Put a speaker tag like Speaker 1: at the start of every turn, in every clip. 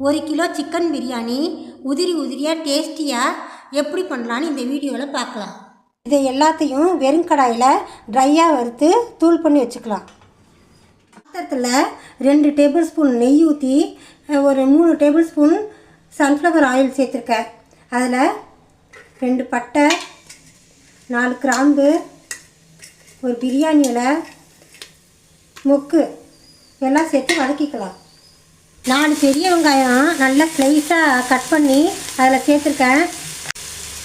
Speaker 1: 1 kilo chicken biryani உதிரியாக டேஸ்டியாக எப்படி பண்ணலான்னு இந்த வீடியோவில் பார்க்கலாம். இதை எல்லாத்தையும் வெறும் கடாயில் ட்ரையாக வறுத்து தூள் பண்ணி வச்சுக்கலாம். பாத்திரத்தில் 2 டேபிள் ஸ்பூன் நெய் ஊற்றி ஒரு 3 டேபிள் ஸ்பூன் சன்ஃப்ளவர் ஆயில் சேர்த்துருக்கேன். அதில் 2 பட்டை, 4 கிராம்பு, ஒரு பிரியாணி இலை, மொக்கு எல்லாம் சேர்த்து வதக்கிக்கலாம். 4 பெரிய வெங்காயம் நல்லா ஸ்லைஸாக கட் பண்ணி அதில் சேர்த்துருக்கேன்.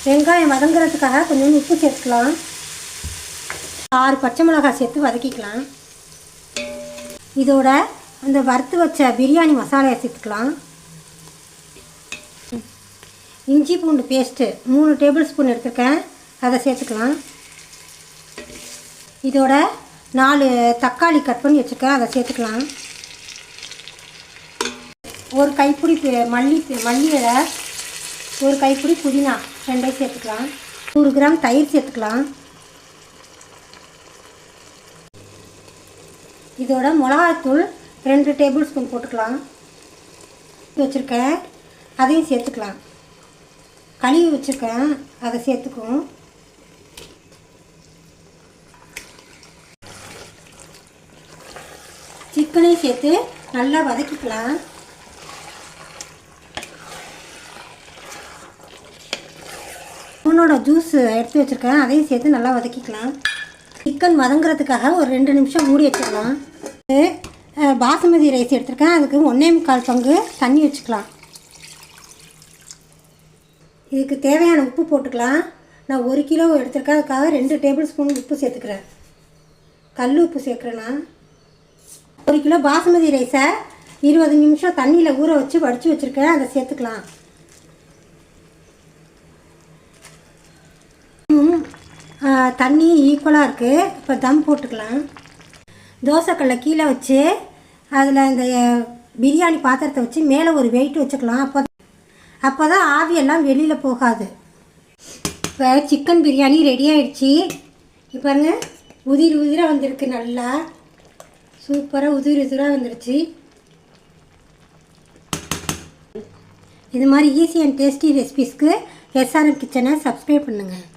Speaker 1: வெங்காயம் வதங்குறதுக்காக கொஞ்சம் உப்பு சேர்த்துக்கலாம். 6 பச்சை மிளகாய் சேர்த்து வதக்கிக்கலாம். இதோட அந்த வறுத்து வச்ச பிரியாணி மசாலையை சேர்த்துக்கலாம். இஞ்சி பூண்டு பேஸ்ட்டு 3 டேபிள் ஸ்பூன் எடுத்துருக்கேன், அதை சேர்த்துக்கலாம். இதோட 4 தக்காளி கட் பண்ணி வச்சுருக்கேன், அதை சேர்த்துக்கலாம். ஒரு கைப்பிடி மல்லி இலை, ஒரு கைப்பிடி புதினா 2 சேர்த்துக்கலாம். 100 கிராம் தயிர் சேர்த்துக்கலாம். இதோட மிளகாய்த்தூள் 2 டேபிள் ஸ்பூன் போட்டுக்கலாம். வச்சுருக்கேன், அதையும் சேர்த்துக்கலாம். கழுவி வச்சுருக்கேன், அதை சேர்த்துக்குவோம். சிக்கனையும் சேர்த்து நல்லா வதக்கிக்கலாம். லெமனோட ஜூஸ் எடுத்து வச்சுருக்கேன், அதையும் சேர்த்து நல்லா வதக்கிக்கலாம். சிக்கன் வதங்குறதுக்காக ஒரு 2 நிமிஷம் மூடி வச்சுக்கலாம். பாசுமதி ரைஸ் எடுத்துருக்கேன், அதுக்கு 1.25 பங்கு தண்ணி வச்சுக்கலாம். இதுக்கு தேவையான உப்பு போட்டுக்கலாம். நான் 1 கிலோ எடுத்துருக்கேன், அதுக்காக 2 டேபிள் ஸ்பூன் உப்பு சேர்த்துக்கிறேன். கல் உப்பு சேர்க்குறேன்னா 1 கிலோ பாசுமதி ரைஸை 20 நிமிஷம் தண்ணியில் ஊற வச்சு வடித்து வச்சுருக்கேன், அதை சேர்த்துக்கலாம். தண்ணி ஈக்குவலாக இருக்குது. இப்போ தம் போட்டுக்கலாம். தோசைக்கல்லை கீழே வச்சு அதில் இந்த பிரியாணி பாத்திரத்தை வச்சு மேலே ஒரு வெயிட் வச்சுக்கலாம். அப்போ தான் ஆவியெல்லாம் வெளியில் போகாது. இப்போ சிக்கன் பிரியாணி ரெடி ஆகிடுச்சி. இப்போ பாருங்க, உதிராக வந்திருக்கு. நல்லா சூப்பராக உதிராக வந்துடுச்சு. இது மாதிரி ஈஸி அண்ட் டேஸ்டி ரெசிபீஸ்க்கு SRM கிச்சனை சப்ஸ்கிரைப் பண்ணுங்கள்.